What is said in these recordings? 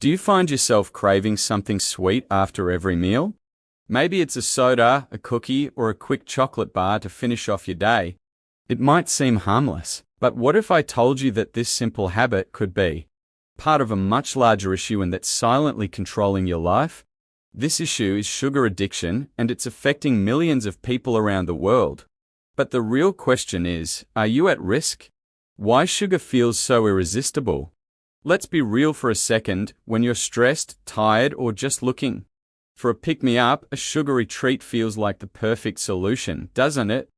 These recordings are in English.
Do you find yourself craving something sweet after every meal? Maybe it's a soda, a cookie, or a quick chocolate bar to finish off your day. It might seem harmless, but what if I told you that this simple habit could be part of a much larger issue and that's silently controlling your life? This issue is sugar addiction, and it's affecting millions of people around the world. But the real question is, are you at risk? Why sugar feels so irresistible? Let's be real for a second. When you're stressed, tired, or just looking for a pick-me-up, a sugary treat feels like the perfect solution, doesn't it?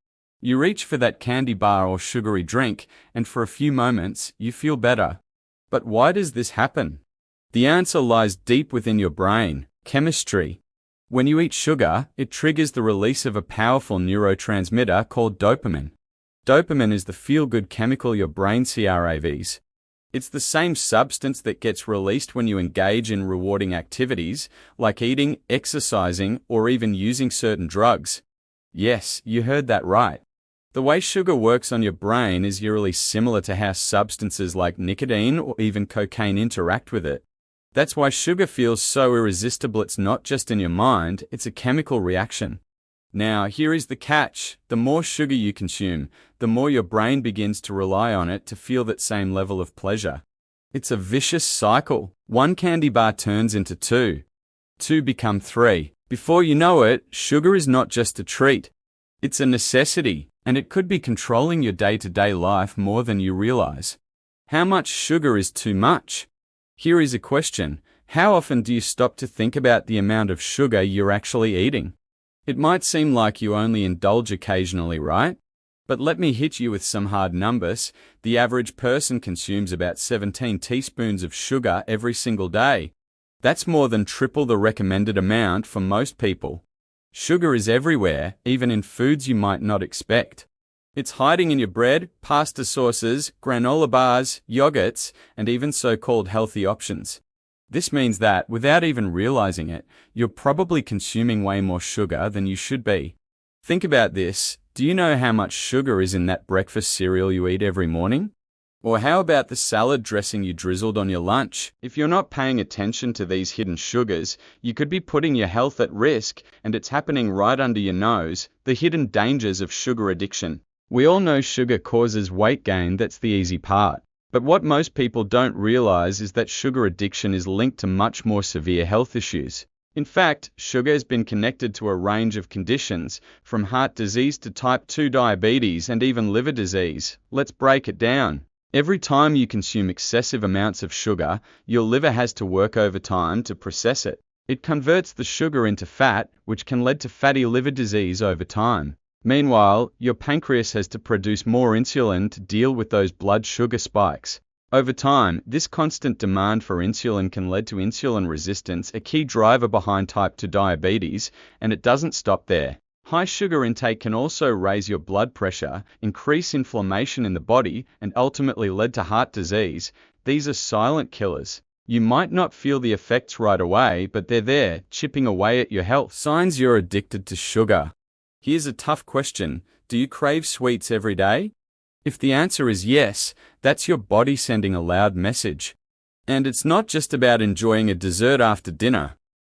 You reach for that candy bar or sugary drink, and for a few moments, you feel better. But why does this happen? The answer lies deep within your brain: chemistry. When you eat sugar, it triggers the release of a powerful neurotransmitter called dopamine. Dopamine is the feel-good chemical your brain craves. It's the same substance that gets released when you engage in rewarding activities, like eating, exercising, or even using certain drugs. Yes, you heard that right. The way sugar works on your brain is eerily similar to how substances like nicotine or even cocaine interact with it. That's why sugar feels so irresistible. It's not just in your mind, it's a chemical reaction. Now, here is the catch. The more sugar you consume, the more your brain begins to rely on it to feel that same level of pleasure. It's a vicious cycle. One candy bar turns into two. Two become three. Before you know it, sugar is not just a treat. It's a necessity, and it could be controlling your day-to-day life more than you realize. How much sugar is too much? Here is a question. How often do you stop to think about the amount of sugar you're actually eating? It might seem like you only indulge occasionally, right? But let me hit you with some hard numbers. The average person consumes about 17 teaspoons of sugar every single day. That's more than triple the recommended amount for most people. Sugar is everywhere, even in foods you might not expect. It's hiding in your bread, pasta sauces, granola bars, yogurts, and even so-called healthy options. This means that, without even realizing it, you're probably consuming way more sugar than you should be. Think about this. Do you know how much sugar is in that breakfast cereal you eat every morning? Or how about the salad dressing you drizzled on your lunch? If you're not paying attention to these hidden sugars, you could be putting your health at risk, and it's happening right under your nose. The hidden dangers of sugar addiction. We all know sugar causes weight gain. That's the easy part. But what most people don't realize is that sugar addiction is linked to much more severe health issues. In fact, sugar has been connected to a range of conditions, from heart disease to type 2 diabetes and even liver disease. Let's break it down. Every time you consume excessive amounts of sugar, your liver has to work overtime to process it. It converts the sugar into fat, which can lead to fatty liver disease over time. Meanwhile, your pancreas has to produce more insulin to deal with those blood sugar spikes. Over time, this constant demand for insulin can lead to insulin resistance, a key driver behind type 2 diabetes, and it doesn't stop there. High sugar intake can also raise your blood pressure, increase inflammation in the body, and ultimately lead to heart disease. These are silent killers. You might not feel the effects right away, but they're there, chipping away at your health. Signs you're addicted to sugar. Here's a tough question. Do you crave sweets every day? If the answer is yes, that's your body sending a loud message. And it's not just about enjoying a dessert after dinner.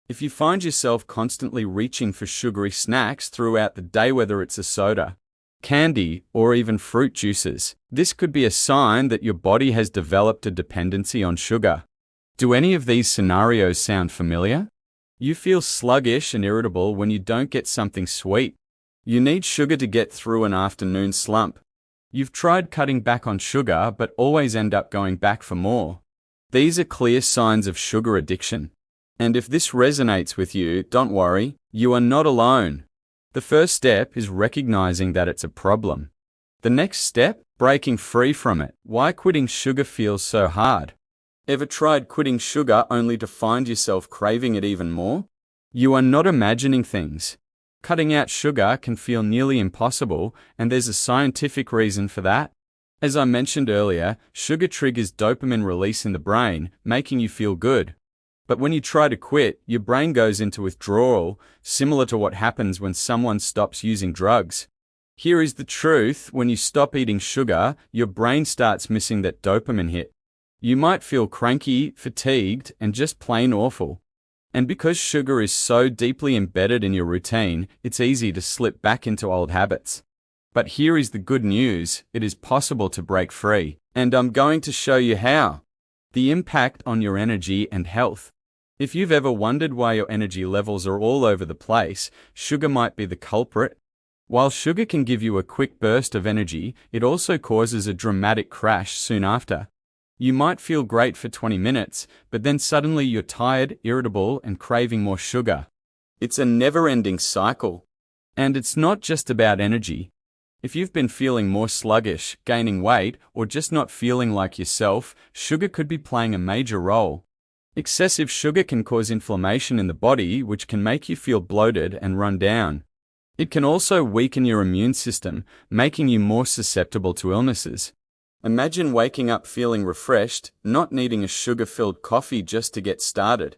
If you find yourself constantly reaching for sugary snacks throughout the day, whether it's a soda, candy, or even fruit juices, this could be a sign that your body has developed a dependency on sugar. Do any of these scenarios sound familiar? You feel sluggish and irritable when you don't get something sweet. You need sugar to get through an afternoon slump. You've tried cutting back on sugar but always end up going back for more. These are clear signs of sugar addiction. And if this resonates with you, don't worry, you are not alone. The first step is recognizing that it's a problem. The next step, breaking free from it. Why quitting sugar feels so hard? Ever tried quitting sugar only to find yourself craving it even more? You are not imagining things. Cutting out sugar can feel nearly impossible, and there's a scientific reason for that. As I mentioned earlier, sugar triggers dopamine release in the brain, making you feel good. But when you try to quit, your brain goes into withdrawal, similar to what happens when someone stops using drugs. Here is the truth: when you stop eating sugar, your brain starts missing that dopamine hit. You might feel cranky, fatigued, and just plain awful. And because sugar is so deeply embedded in your routine, it's easy to slip back into old habits. But here is the good news: it is possible to break free. And I'm going to show you how. The impact on your energy and health. If you've ever wondered why your energy levels are all over the place, sugar might be the culprit. While sugar can give you a quick burst of energy, it also causes a dramatic crash soon after. You might feel great for 20 minutes, but then suddenly you're tired, irritable, and craving more sugar. It's a never-ending cycle. And it's not just about energy. If you've been feeling more sluggish, gaining weight, or just not feeling like yourself, sugar could be playing a major role. Excessive sugar can cause inflammation in the body, which can make you feel bloated and run down. It can also weaken your immune system, making you more susceptible to illnesses. Imagine waking up feeling refreshed, not needing a sugar-filled coffee just to get started.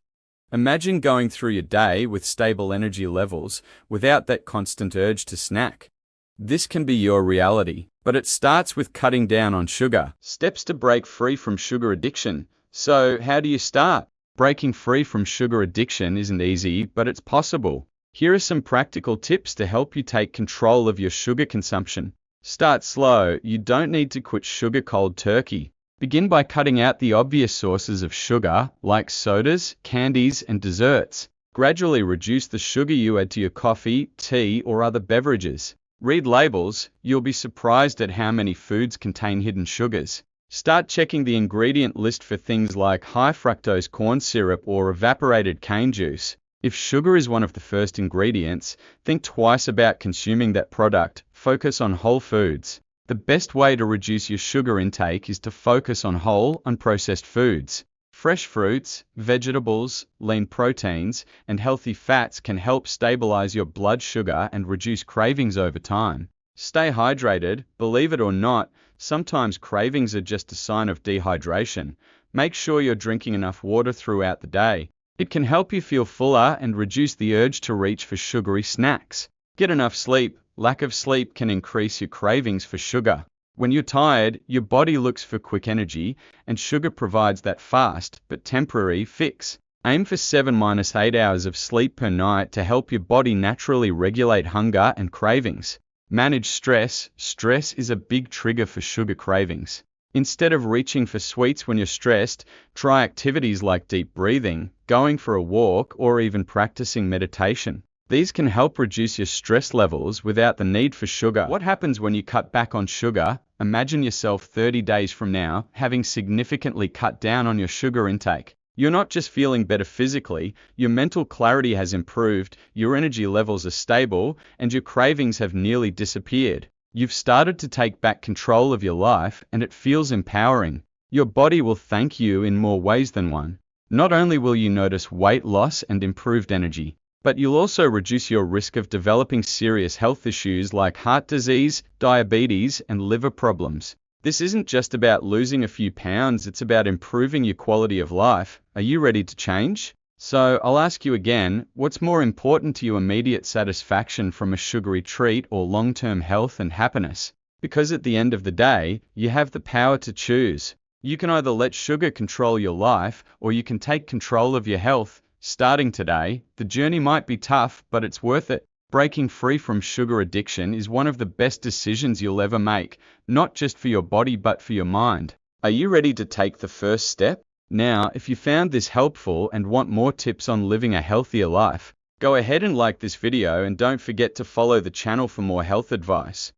Imagine going through your day with stable energy levels, without that constant urge to snack. This can be your reality, but it starts with cutting down on sugar. Steps to break free from sugar addiction. So, how do you start? Breaking free from sugar addiction isn't easy, but it's possible. Here are some practical tips to help you take control of your sugar consumption. Start slow. You don't need to quit sugar cold turkey. Begin by cutting out the obvious sources of sugar, like sodas, candies, and desserts. Gradually reduce the sugar you add to your coffee, tea, or other beverages. Read labels. You'll be surprised at how many foods contain hidden sugars. Start checking the ingredient list for things like high fructose corn syrup or evaporated cane juice. If sugar is one of the first ingredients, think twice about consuming that product. Focus on whole foods. The best way to reduce your sugar intake is to focus on whole, unprocessed foods. Fresh fruits, vegetables, lean proteins, and healthy fats can help stabilize your blood sugar and reduce cravings over time. Stay hydrated. Believe it or not, sometimes cravings are just a sign of dehydration. Make sure you're drinking enough water throughout the day. It can help you feel fuller and reduce the urge to reach for sugary snacks. Get enough sleep. Lack of sleep can increase your cravings for sugar. When you're tired, your body looks for quick energy, and sugar provides that fast, but temporary fix. Aim for 7–8 hours of sleep per night to help your body naturally regulate hunger and cravings. Manage stress. Stress is a big trigger for sugar cravings. Instead of reaching for sweets when you're stressed, try activities like deep breathing, going for a walk, or even practicing meditation. These can help reduce your stress levels without the need for sugar. What happens when you cut back on sugar? Imagine yourself 30 days from now, having significantly cut down on your sugar intake. You're not just feeling better physically, your mental clarity has improved, your energy levels are stable, and your cravings have nearly disappeared. You've started to take back control of your life, and it feels empowering. Your body will thank you in more ways than one. Not only will you notice weight loss and improved energy, but you'll also reduce your risk of developing serious health issues like heart disease, diabetes, and liver problems. This isn't just about losing a few pounds, it's about improving your quality of life. Are you ready to change? So, I'll ask you again, what's more important to you, immediate satisfaction from a sugary treat or long-term health and happiness? Because at the end of the day, you have the power to choose. You can either let sugar control your life, or you can take control of your health. Starting today, the journey might be tough, but it's worth it. Breaking free from sugar addiction is one of the best decisions you'll ever make, not just for your body but for your mind. Are you ready to take the first step? Now, if you found this helpful and want more tips on living a healthier life, go ahead and like this video and don't forget to follow the channel for more health advice.